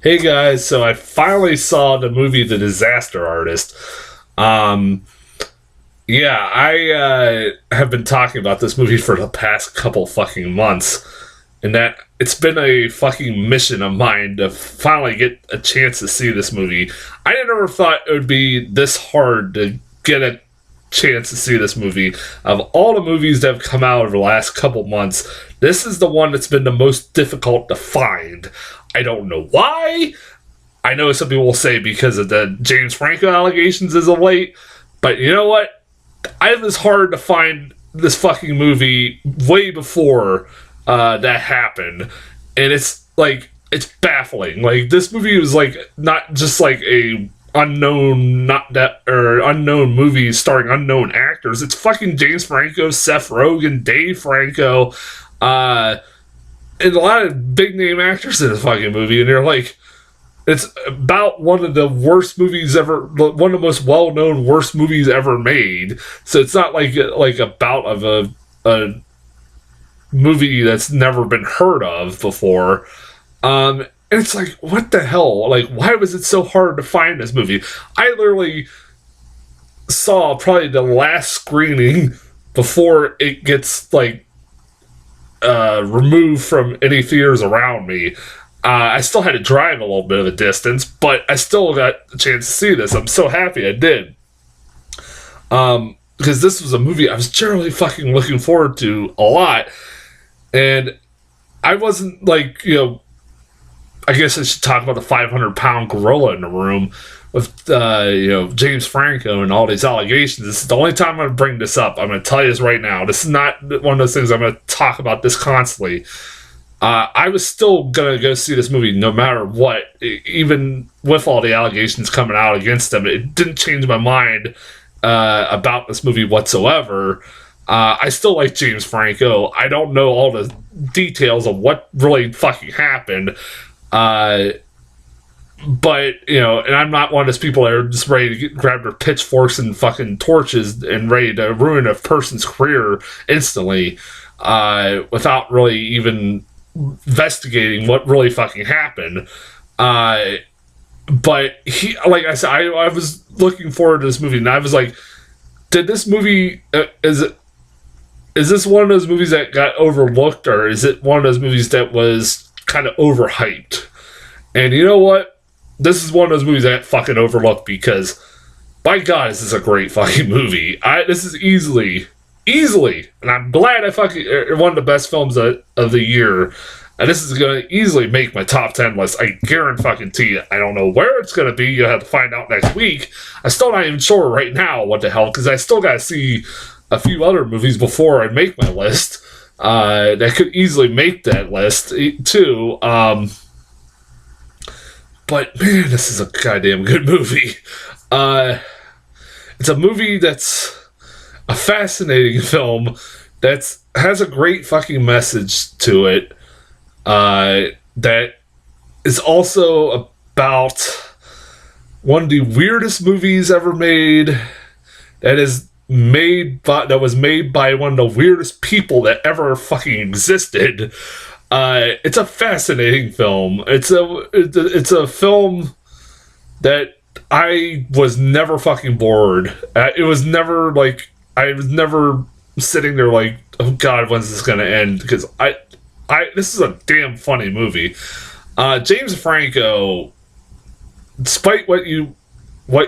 Hey guys, so I finally saw the movie The Disaster Artist. Um, I have been talking about this movie for the past couple fucking months, and that it's been a fucking mission of mine to finally get a chance to see this movie. I never thought it would be this hard to get a chance to see this movie. Of all the movies that have come out over the last couple months, this is the one that's been the most difficult to find. I don't know why. I know some people will say because of the James Franco allegations as of late, but you know what? I was hard to find this fucking movie way before that happened, and it's baffling. Like this movie was like not just like a unknown not that or unknown movie starring unknown actors. It's fucking James Franco, Seth Rogen, Dave Franco, and a lot of big name actors in this fucking movie, and they're like, it's about one of the worst movies ever, one of the most well known worst movies ever made. So it's not like about of a movie that's never been heard of before. And it's like, what the hell? Like, why was it so hard to find this movie? I literally saw probably the last screening before it gets like removed from any theaters around me. I still had to drive a little bit of a distance, but I still got a chance to see this. I'm so happy I did. Because this was a movie I was generally fucking looking forward to a lot. And I wasn't like, I guess I should talk about the 500-pound gorilla in the room with, James Franco and all these allegations. This is the only time I'm going to bring this up. I'm going to tell you this right now. This is not one of those things I'm going to talk about this constantly. I was still going to go see this movie no matter what, even with all the allegations coming out against him. It didn't change my mind about this movie whatsoever. I still like James Franco. I don't know all the details of what really fucking happened. But, and I'm not one of those people that are just ready to grab their pitchforks and fucking torches and ready to ruin a person's career instantly without really even investigating what really fucking happened. But like I said, I was looking forward to this movie, and I was like, did this movie, is this one of those movies that got overlooked, or is it one of those movies that was kind of overhyped? And you know what? This is one of those movies that fucking overlooked because, by God, this is a great fucking movie. This is easily, and I'm glad I fucking one of the best films of the year. And this is going to easily make my top 10 list. I guarantee you. I don't know where it's going to be. You'll have to find out next week. I'm still not even sure right now what the hell, because I still got to see a few other movies before I make my list that could easily make that list too. But man, this is a goddamn good movie. It's a movie that's a fascinating film that has a great fucking message to it. That is also about one of the weirdest movies ever made. That was made by one of the weirdest people that ever fucking existed. It's a fascinating film. It's a film that I was never fucking bored. It was never like, I was never sitting there like, oh God, when's this gonna end? Because this is a damn funny movie. James Franco, despite what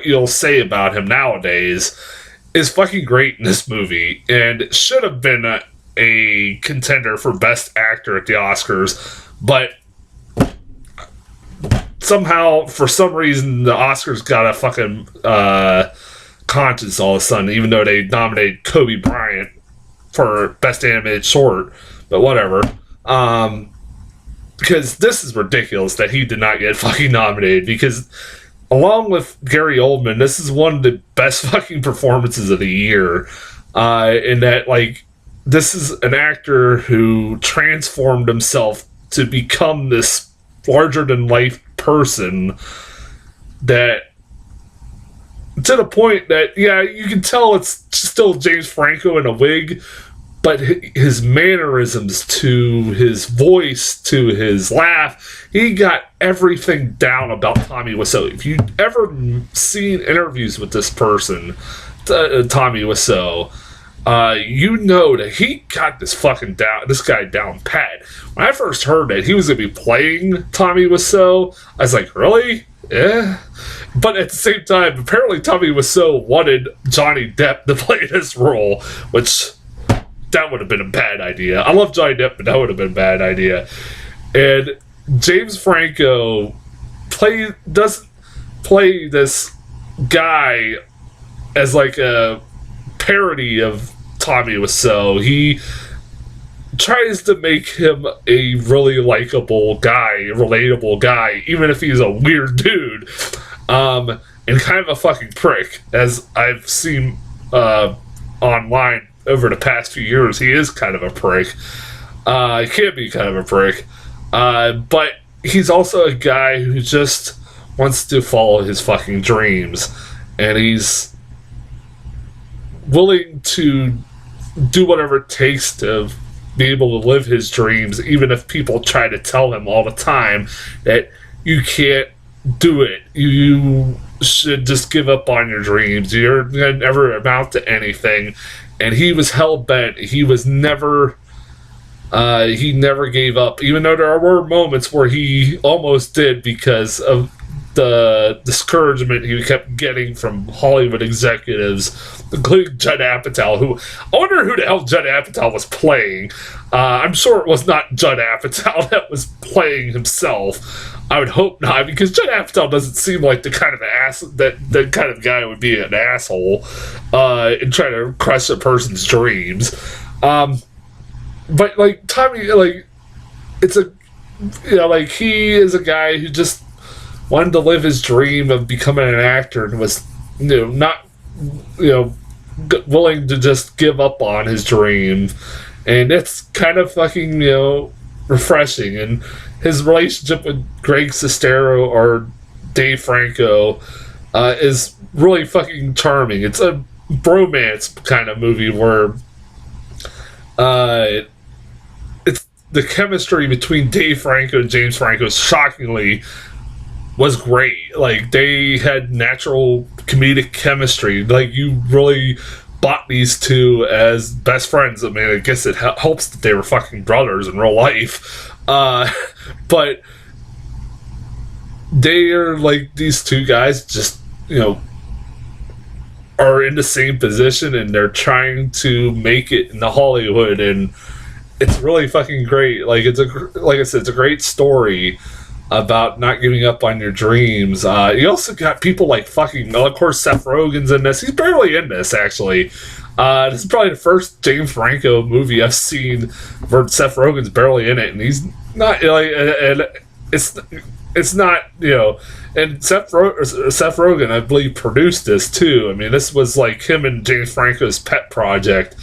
you'll say about him nowadays, is fucking great in this movie, and should have been a contender for Best Actor at the Oscars, but somehow, for some reason, the Oscars got a fucking conscience all of a sudden, even though they nominated Kobe Bryant for Best Animated Short, but whatever. Because this is ridiculous that he did not get fucking nominated, because along with Gary Oldman, this is one of the best fucking performances of the year. In that, like, this is an actor who transformed himself to become this larger-than-life person that, to the point that, yeah, you can tell it's still James Franco in a wig, but his mannerisms, to his voice, to his laugh, he got everything down about Tommy Wiseau. If you've ever seen interviews with this person, Tommy Wiseau, you know that he got this guy down pat. When I first heard that he was going to be playing Tommy Wiseau, I was like, really? Yeah. But at the same time, apparently Tommy Wiseau wanted Johnny Depp to play this role, which that would have been a bad idea. I love Johnny Depp, but that would have been a bad idea. And James Franco doesn't play this guy as like a parody of Tommy Wiseau. He tries to make him a really likable guy, a relatable guy, even if he's a weird dude, and kind of a fucking prick, as I've seen online over the past few years. He is kind of a prick. He can be kind of a prick, but he's also a guy who just wants to follow his fucking dreams, and he's willing to do whatever it takes to be able to live his dreams, even if people try to tell him all the time that you can't do it. You should just give up on your dreams. You're going to never amount to anything. And he was hell-bent. He never gave up, even though there were moments where he almost did because of the discouragement he kept getting from Hollywood executives, including Judd Apatow, who, I wonder who the hell Judd Apatow was playing. I'm sure it was not Judd Apatow that was playing himself. I would hope not, because Judd Apatow doesn't seem like the kind of that kind of guy would be an asshole and try to crush a person's dreams. But like Tommy, like it's a he is a guy who just wanted to live his dream of becoming an actor and was not willing to just give up on his dream, and it's kind of fucking refreshing. And his relationship with Greg Sestero or Dave Franco is really fucking charming. It's a bromance kind of movie where it's the chemistry between Dave Franco and James Franco shockingly was great. Like, they had natural comedic chemistry. Like, you really bought these two as best friends. I mean, I guess it helps that they were fucking brothers in real life. But they are like, these two guys just, are in the same position and they're trying to make it in the Hollywood, and it's really fucking great. Like, like I said, it's a great story about not giving up on your dreams. You also got people like fucking, of course, Seth Rogen's in this. He's barely in this, actually. This is probably the first James Franco movie I've seen where Seth Rogen's barely in it, and he's not like, and it's not, and Seth Rogen, I believe, produced this too. I mean, this was like him and James Franco's pet project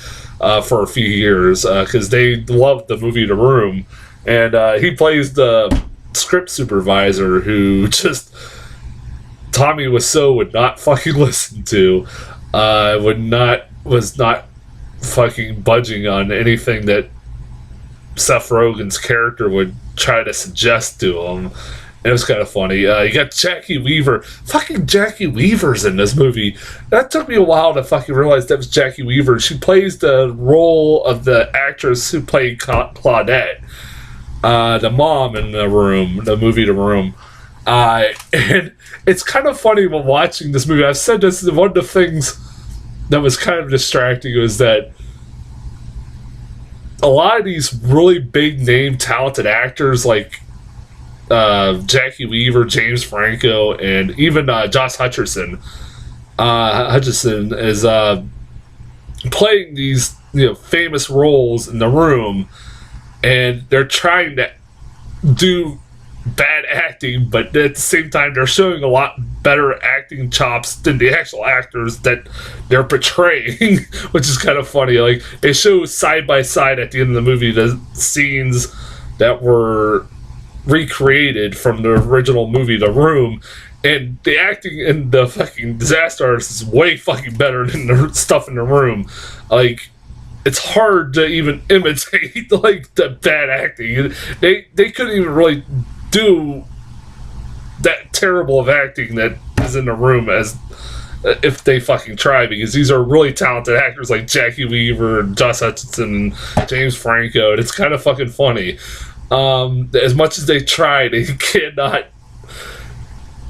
for a few years, because they loved the movie The Room, and he plays the script supervisor who just Tommy Wiseau would not fucking listen to, was not fucking budging on anything that Seth Rogen's character would try to suggest to him. And it was kind of funny. You got Jackie Weaver. Fucking Jackie Weaver's in this movie. That took me a while to fucking realize that was Jackie Weaver. She plays the role of the actress who played Claudette, the mom in The Room, the movie The Room. And it's kind of funny when watching this movie. I've said this, one of the things that was kind of distracting was that a lot of these really big name talented actors like Jackie Weaver, James Franco, and even Josh Hutcherson is playing these famous roles in The Room, and they're trying to do bad acting, but at the same time they're showing a lot better acting chops than the actual actors that they're portraying, which is kind of funny. Like, they show side by side at the end of the movie the scenes that were recreated from the original movie The Room, and the acting in the fucking Disaster Artist is way fucking better than the stuff in The Room. Like, it's hard to even imitate like the bad acting. They couldn't even really do that terrible of acting that is in the room as if they fucking try, because these are really talented actors like Jackie Weaver and Josh Hutcherson and James Franco, and it's kind of fucking funny. As much as they try, they cannot.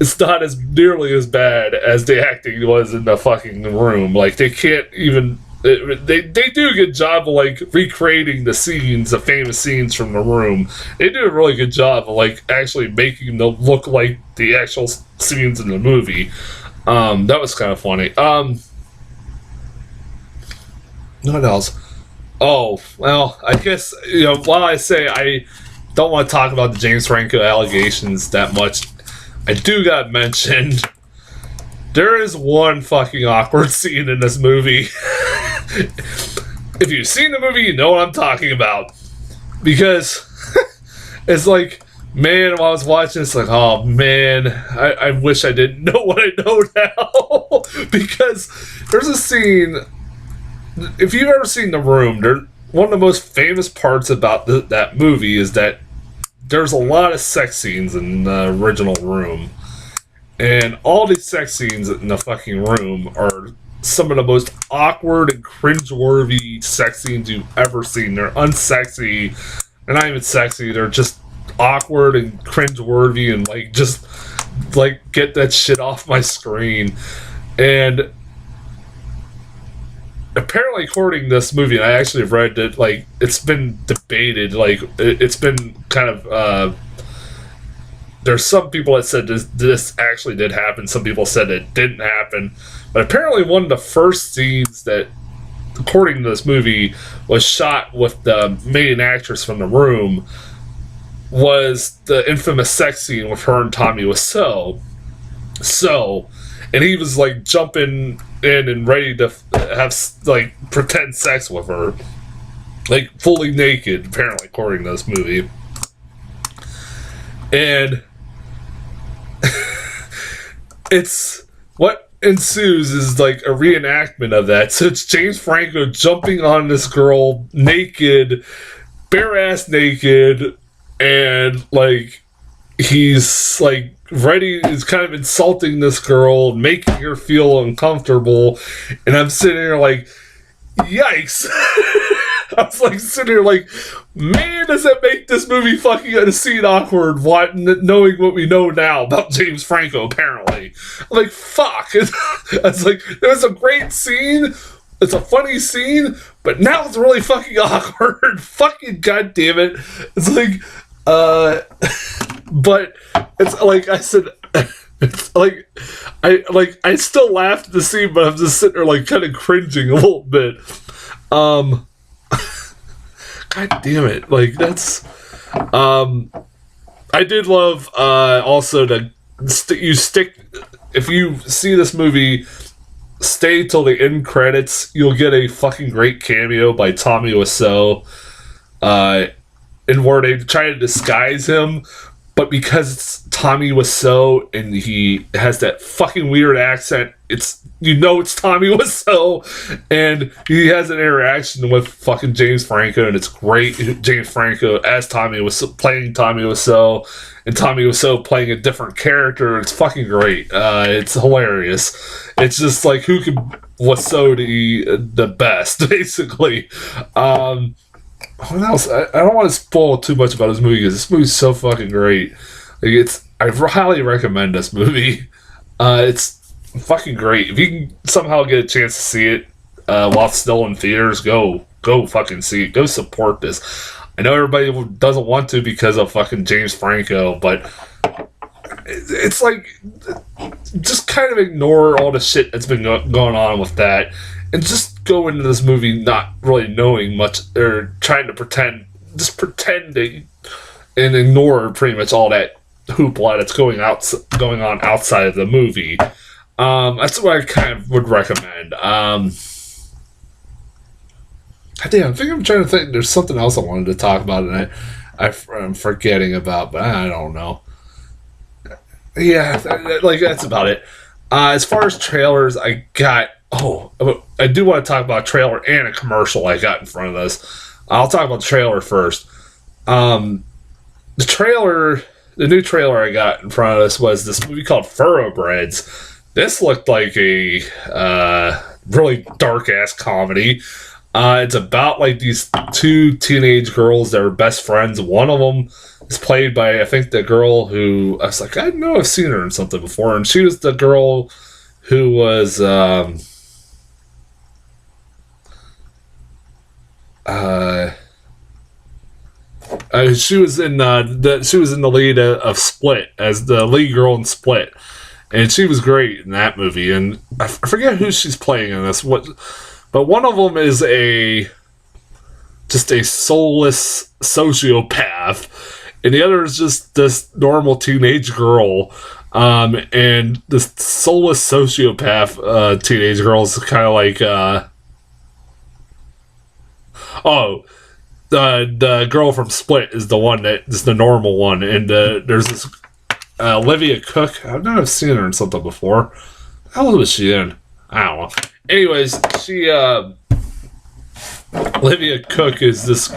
It's not as nearly as bad as the acting was in the fucking room. Like, they can't even. They do a good job of like recreating the scenes, the famous scenes from the room. They do a really good job of like actually making them look like the actual scenes in the movie. That was kind of funny. What else? Oh, well, I guess, while I say I don't want to talk about the James Franco allegations that much, I do got mentioned. There is one fucking awkward scene in this movie. If you've seen the movie, you know what I'm talking about. Because it's like, man, while I was watching, it's like, oh man, I wish I didn't know what I know now. Because there's a scene, if you've ever seen The Room, one of the most famous parts about that movie is that there's a lot of sex scenes in the original Room. And all these sex scenes in the fucking room are some of the most awkward and cringeworthy sex scenes you've ever seen. They're unsexy. They're not even sexy. They're just awkward and cringeworthy and like just like get that shit off my screen. And apparently, according to this movie, and I actually have read that like it's been debated, like it's been kind of there's some people that said this actually did happen. Some people said it didn't happen. But apparently one of the first scenes that, according to this movie, was shot with the main actress from The Room was the infamous sex scene with her and Tommy Wiseau. And he was like jumping in and ready to have like pretend sex with her. Like fully naked, apparently, according to this movie. And it's what ensues is like a reenactment of that. So it's James Franco jumping on this girl naked, bare ass naked, and like he's like ready, is kind of insulting this girl, making her feel uncomfortable, and I'm sitting here like, yikes. I was like sitting here like, man, does that make this movie fucking a scene awkward, knowing what we know now about James Franco, apparently. I'm like, fuck. It's like, it was a great scene, it's a funny scene, but now it's really fucking awkward. Fucking goddamn it. It's like, but it's like I said, it's like, I still laughed at the scene, but I'm just sitting there like kind of cringing a little bit. God damn it. Like, that's... I did love, also, if you see this movie, stay till the end credits, you'll get a fucking great cameo by Tommy Wiseau, in where they try to disguise him, but because it's Tommy Wiseau and he has that fucking weird accent, it's Tommy Wiseau, and he has an interaction with fucking James Franco, and it's great. James Franco as Tommy Wiseau, playing Tommy Wiseau, and Tommy Wiseau playing a different character. It's fucking great. It's hilarious. It's just like, who could Wiseau the best, basically. What else? I don't want to spoil too much about this movie because this movie's so fucking great. Like, I highly recommend this movie. It's fucking great. If you can somehow get a chance to see it while it's still in theaters, go fucking see it. Go support this. I know everybody doesn't want to because of fucking James Franco, but it's like, just kind of ignore all the shit that's been going on with that, and just go into this movie not really knowing much, or trying to pretend and ignore pretty much all that hoopla that's going on outside of the movie. That's what I kind of would recommend. I think I'm trying to think. There's something else I wanted to talk about, and I'm forgetting about, but I don't know. Yeah, like that's about it. As far as trailers, I got Oh, I do want to talk about a trailer and a commercial I got in front of this. I'll talk about the trailer first. The trailer, the new trailer I got in front of us was this movie called Thoroughbreds. This looked like a really dark ass comedy. It's about like these two teenage girls that are best friends. One of them is played by, I think, the girl who I was like, I know I've seen her in something before, and she was the girl who was she was in the lead of Split as the lead girl in Split, and she was great in that movie. And I forget who she's playing in this. But one of them is just a soulless sociopath, and the other is just this normal teenage girl. And this soulless sociopath teenage girl is kind of like the girl from Split is the one that is the normal one, and there's this Olivia Cook. I've never seen her in something before. How old was she in? I don't know. Anyways, she Olivia Cook is this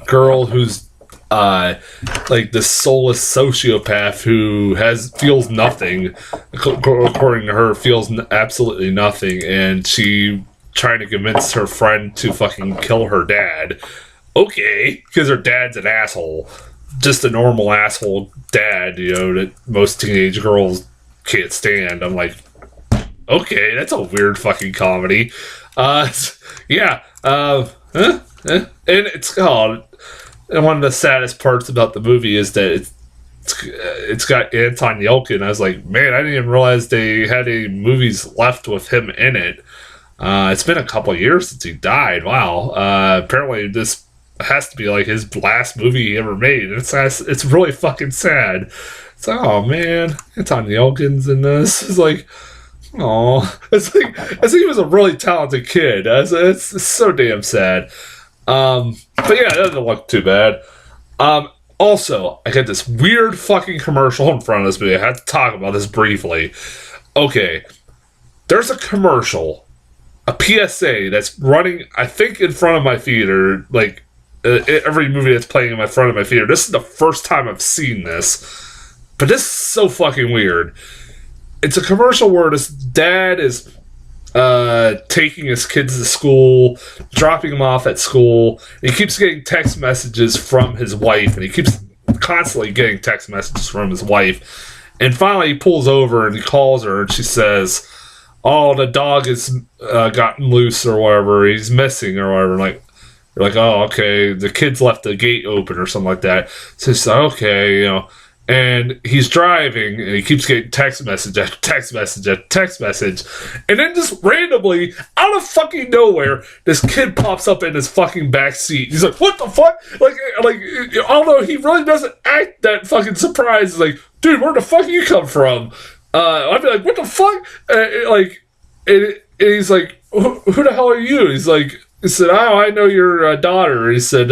girl who's like this soulless sociopath who feels nothing. According to her, feels absolutely nothing, and she trying to convince her friend to fucking kill her dad. Okay, because her dad's an asshole, just a normal asshole dad, that most teenage girls can't stand. I'm like, okay, that's a weird fucking comedy. Yeah. And it's called. And one of the saddest parts about the movie is that it's got Anton Yelchin. I was like, man, I didn't even realize they had any movies left with him in it. It's been a couple of years since he died. Wow. Apparently this has to be like his last movie he ever made. It's really fucking sad. It's like, oh man, Anton Yelchin's in this. It's like, oh, it's like he was a really talented kid. It's so damn sad. But yeah, that doesn't look too bad. Also, I got this weird fucking commercial in front of this movie. I had to talk about this briefly. Okay, there's a commercial, a PSA that's running, I think, in front of my theater, like every movie that's playing in front of my theater. This is the first time I've seen this, but this is so fucking weird. It's a commercial where this dad is taking his kids to school, dropping them off at school, and he keeps getting text messages from his wife, and he keeps constantly getting text messages from his wife. And finally he pulls over and he calls her, and she says, oh, the dog has gotten loose or whatever, he's missing or whatever. Like, you're like, oh, okay, the kids left the gate open or something like that. So she's like, okay, and he's driving, and he keeps getting text message after text message after text message. And then just randomly, out of fucking nowhere, this kid pops up in his fucking back seat. He's like, what the fuck? Like, although he really doesn't act that fucking surprised. He's like, dude, where the fuck you come from? I'd be like, what the fuck? And he's like, who the hell are you? He said, oh, I know your daughter. He said,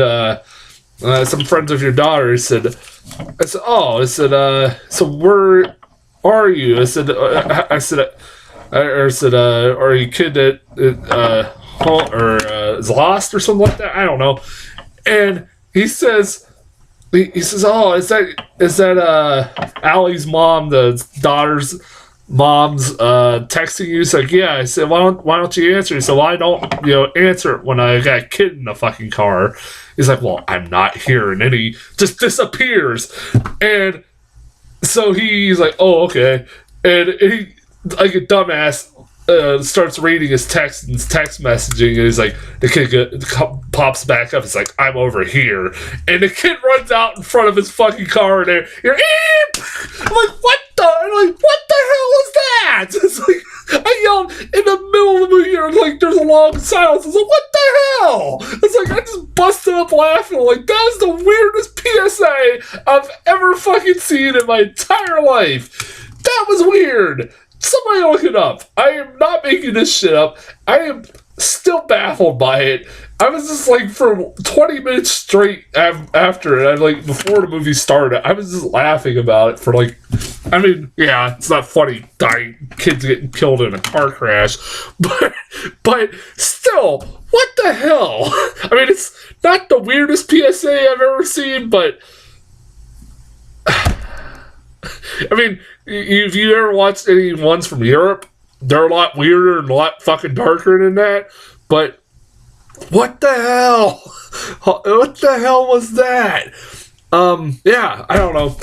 some friends of your daughter. He said, so where are you? I said, are you a kid that is lost or something like that? I don't know. And he says, oh, is that Allie's mom, the daughter's mom's texting you? He's like, yeah. I said, why don't you answer? He said, well, I don't answer it when I got a kid in the fucking car. He's like, well, I'm not here. And then he just disappears. And so he's like, oh, okay. And he, like a dumbass, starts reading his text and text messaging. And he's like, the kid pops back up. It's like, I'm over here. And the kid runs out in front of his fucking car. And you're, I'm like, what the hell is that? It's like, I yelled in the middle of the movie, and like, there's a long silence. I was like, what the hell? It's like, I just busted up laughing. Like, that was the weirdest PSA I've ever fucking seen in my entire life. That was weird. Somebody look it up. I am not making this shit up. I am still baffled by it. I was just like, for 20 minutes straight after it, before the movie started, I was just laughing about it for like I mean, yeah, it's not funny dying, kids getting killed in a car crash, but still, what the hell? I mean, it's not the weirdest PSA I've ever seen, but I mean, if you ever watched any ones from Europe, they're a lot weirder and a lot fucking darker than that, but what the hell? What the hell was that? Yeah, I don't know.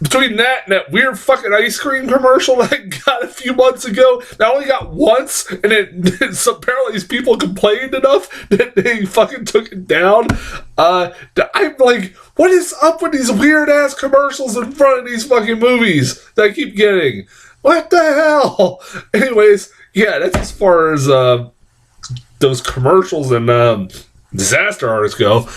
Between that and that weird fucking ice cream commercial that I got a few months ago, that I only got once, and apparently these people complained enough that they fucking took it down. I'm like, what is up with these weird ass commercials in front of these fucking movies that I keep getting? What the hell? Anyways, yeah, that's as far as those commercials and disaster artists go.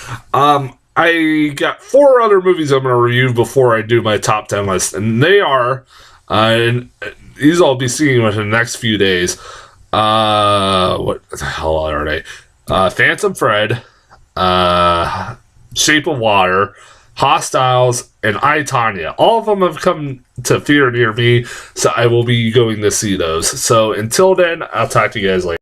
I got 4 other movies I'm going to review before I do my top 10 list, and they are, and these I'll be seeing within the next few days. What the hell are they? Phantom Thread, Shape of Water, Hostiles, and I, Tonya. All of them have come to theater near me, so I will be going to see those. So until then, I'll talk to you guys later.